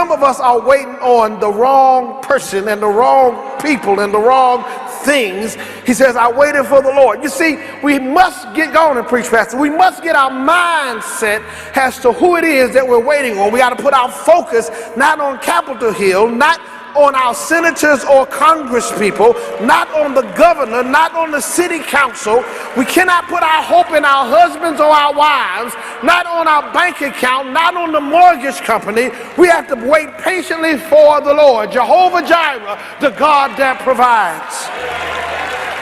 some of us are waiting on the wrong person and the wrong people and the wrong things. He says, I waited for the Lord. You see, we must get going and preach, Pastor. We must get our mindset as to who it is that we're waiting on. We got to put our focus not on Capitol Hill, not on our senators or Congress people, not on the governor, not on the city council. We cannot put our hope in our husbands or our wives, not on our bank account, not on the mortgage company. We have to wait patiently for the Lord, Jehovah Jireh, the God that provides.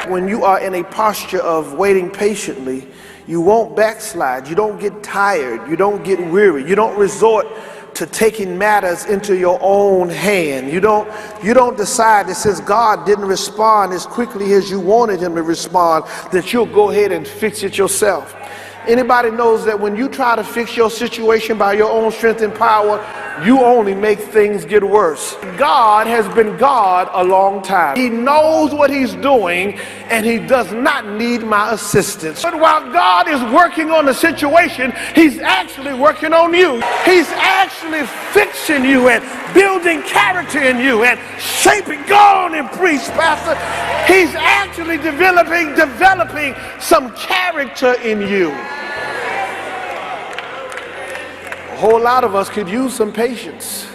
When you are in a posture of waiting patiently, you won't backslide, you don't get tired, you don't get weary, you don't resort to taking matters into your own hand. You don't decide that since God didn't respond as quickly as you wanted him to respond, that you'll go ahead and fix it yourself. Anybody knows that when you try to fix your situation by your own strength and power, you only make things get worse. God has been God a long time. He knows what he's doing, and he does not need my assistance. But while God is working on the situation, he's actually working on you. He's actually fixing you and building character in you and shaping. Go on and preach, Pastor. He's actually developing some character in you. A whole lot of us could use some patience.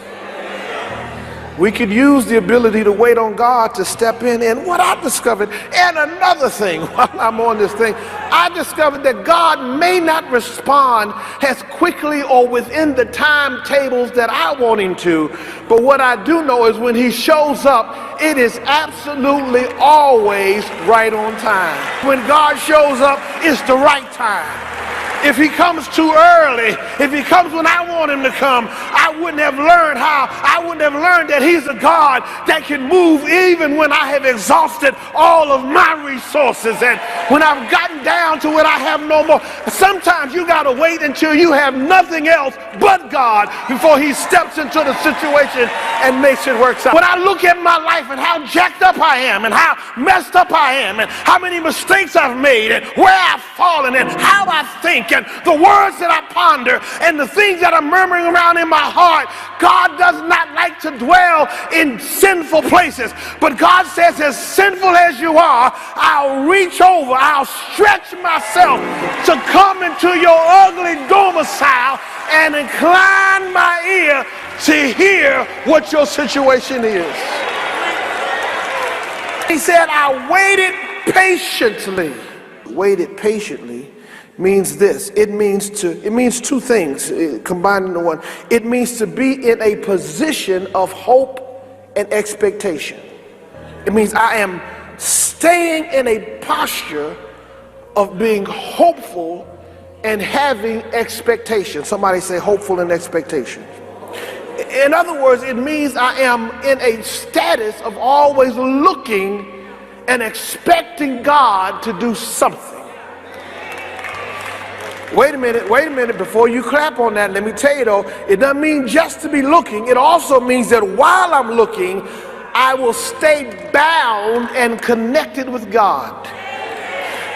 We could use the ability to wait on God to step in. And what I discovered, and another thing while I'm on this thing, I discovered that God may not respond as quickly or within the timetables that I want him to. But what I do know is when he shows up, it is absolutely always right on time. When God shows up, it's the right time. If he comes too early, if he comes when I want him to come, I wouldn't have learned that he's a God that can move even when I have exhausted all of my resources and when I've gotten down to when I have no more. Sometimes you got to wait until you have nothing else but God before he steps into the situation and makes it work out. When I look at my life and how jacked up I am and how messed up I am and how many mistakes I've made and where I've fallen and how I think and the words that I ponder and the things that are murmuring around in my heart, God does not like to dwell in sinful places. But God says, as sinful as you are, I'll reach over, I'll stretch myself to come into your ugly domicile and incline my ear to hear what your situation is. He said, I waited patiently. Waited patiently means this. It means two things combined into one. It means to be in a position of hope and expectation. It means I am staying in a posture of being hopeful and having expectation. Somebody say hopeful and expectation. In other words, it means I am in a status of always looking and expecting God to do something. Wait a minute, before you clap on that, let me tell you though, it doesn't mean just to be looking. It also means that while I'm looking, I will stay bound and connected with God.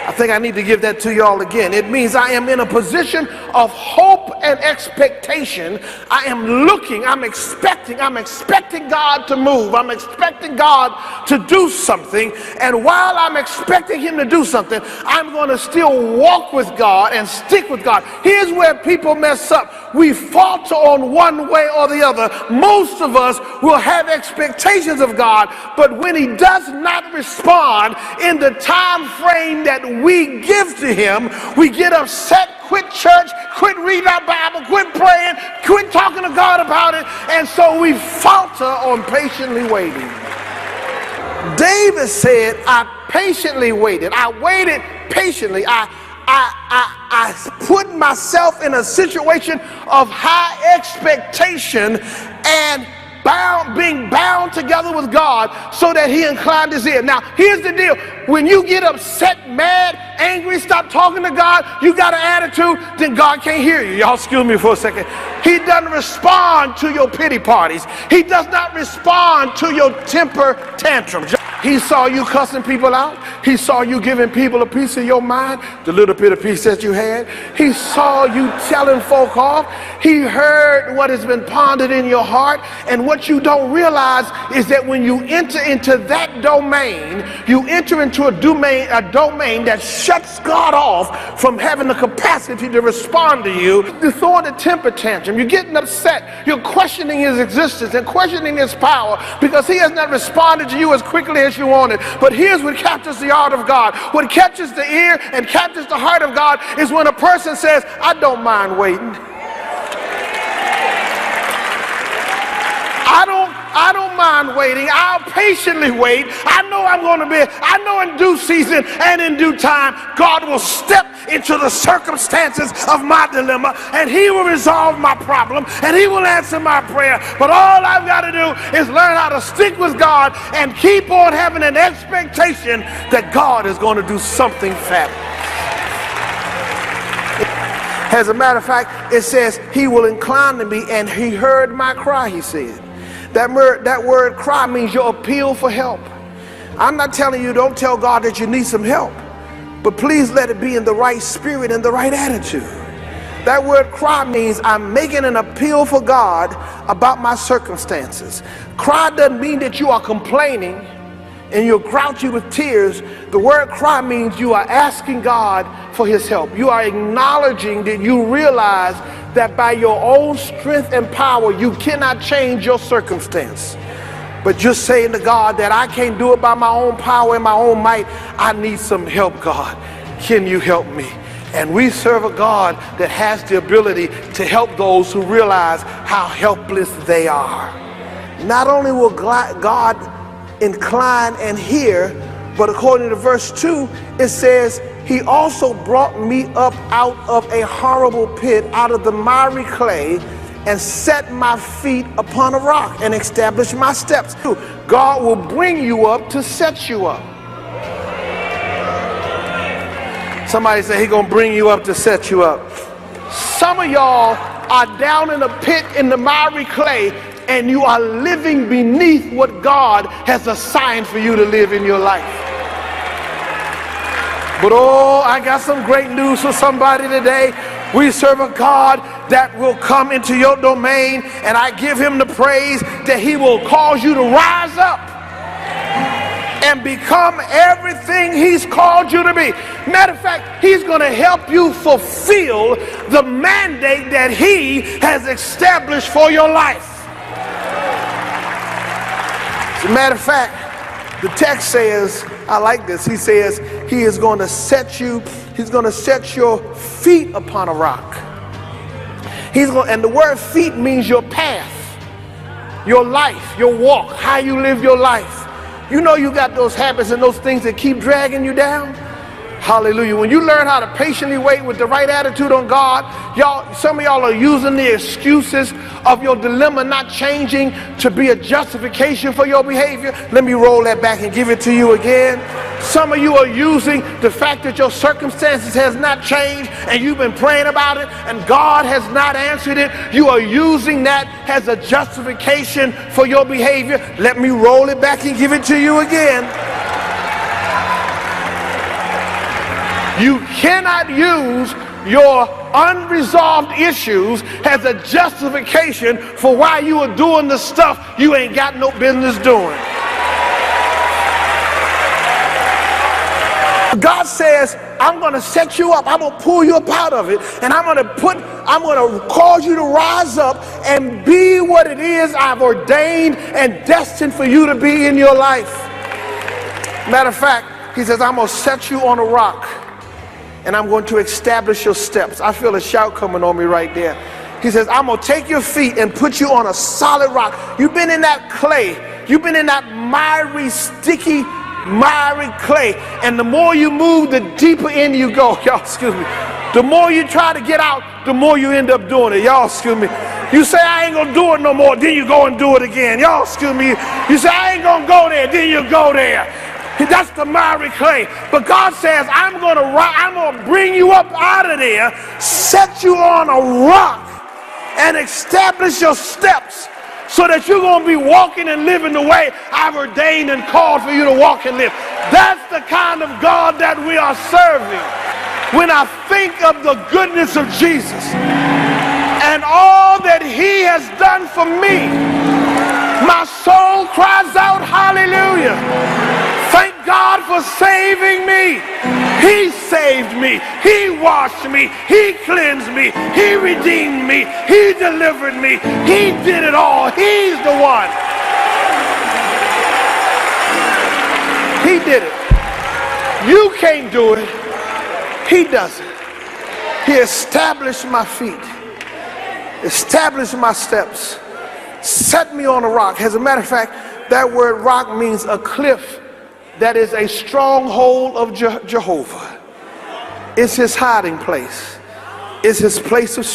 I think I need to give that to y'all again. It means I am in a position of hope and expectation. I am looking, I'm expecting God to move. I'm expecting God to do something. And while I'm expecting him to do something, I'm going to still walk with God and stick with God. Here's where people mess up. We falter on one way or the other. Most of us will have expectations of God, but when he does not respond in the time frame that we give to him, we get upset, quit church, quit reading our Bible, quit praying, quit talking to God about it, and so we falter on patiently waiting. David said, I patiently waited. I waited patiently. I put myself in a situation of high expectation and being bound together with God so that he inclined his ear. Now, here's the deal. When you get upset, mad, angry, stop talking to God, you got an attitude, then God can't hear you. Y'all excuse me for a second. He doesn't respond to your pity parties. He does not respond to your temper tantrums. He saw you cussing people out. He saw you giving people a piece of your mind, the little bit of peace that you had. He saw you telling folk off. He heard what has been pondered in your heart. And what you don't realize is that when you enter into that domain, you enter into a domain that shuts God off from having the capacity to respond to you. You're throwing a temper tantrum. You're getting upset. You're questioning his existence and questioning his power because he has not responded to you as quickly as you wanted. But here's what captures the heart of God. What catches the ear and captures the heart of God is when a person says, I don't mind waiting. I don't mind waiting. I'll patiently wait. I know in due season and in due time, God will step into the circumstances of my dilemma and he will resolve my problem and he will answer my prayer. But all I've got to do is learn how to stick with God and keep on having an expectation that God is going to do something fabulous. As a matter of fact, it says he will incline to me and he heard my cry, he said. That word cry means your appeal for help. I'm not telling you don't tell God that you need some help, but please let it be in the right spirit and the right attitude. That word cry means I'm making an appeal for God about my circumstances. Cry doesn't mean that you are complaining and you're grouchy with tears. The word cry means you are asking God for his help. You are acknowledging that you realize that by your own strength and power, you cannot change your circumstance. But just saying to God that I can't do it by my own power and my own might. I need some help, God. Can you help me? And we serve a God that has the ability to help those who realize how helpless they are. Not only will God incline and hear, but according to verse 2, it says, he also brought me up out of a horrible pit, out of the miry clay, and set my feet upon a rock and established my steps. God will bring you up to set you up. Somebody say he's gonna bring you up to set you up. Some of y'all are down in a pit in the miry clay and you are living beneath what God has assigned for you to live in your life. But oh, I got some great news for somebody today. We serve a God that will come into your domain, and I give him the praise that he will cause you to rise up and become everything he's called you to be. Matter of fact, he's going to help you fulfill the mandate that he has established for your life. As a matter of fact, the text says, I like this, he says he is going to set you, he's going to set your feet upon a rock. And the word feet means your path, your life, your walk, how you live your life. You know you got those habits and those things that keep dragging you down. Hallelujah. When you learn how to patiently wait with the right attitude on God, some of y'all are using the excuses of your dilemma not changing to be a justification for your behavior. Let me roll that back and give it to you again. Some of you are using the fact that your circumstances has not changed and you've been praying about it and God has not answered it. You are using that as a justification for your behavior. Let me roll it back and give it to you again. You cannot use your unresolved issues as a justification for why you are doing the stuff you ain't got no business doing. God says, I'm going to set you up. I'm going to pull you up out of it. And I'm going to cause you to rise up and be what it is I've ordained and destined for you to be in your life. Matter of fact, he says, I'm going to set you on a rock. And I'm going to establish your steps. I feel a shout coming on me right there. He says, I'm going to take your feet and put you on a solid rock. You've been in that clay. You've been in that miry, sticky, miry clay. And the more you move, the deeper in you go. Y'all, excuse me. The more you try to get out, the more you end up doing it. Y'all, excuse me. You say, I ain't going to do it no more. Then you go and do it again. Y'all, excuse me. You say, I ain't going to go there. Then you go there. That's the miry clay. But God says, I'm gonna bring you up out of there, set you on a rock, and establish your steps so that you're going to be walking and living the way I've ordained and called for you to walk and live. That's the kind of God that we are serving. When I think of the goodness of Jesus and all that he has done for me, my soul cries out, hallelujah. Thank God for saving me. He saved me. He washed me. He cleansed me. He redeemed me. He delivered me. He did it all. He's the one. He did it. You can't do it. He does it. He established my feet, established my steps, set me on a rock. As a matter of fact, that word rock means a cliff that is a stronghold of Jehovah. It's his hiding place. It's his place of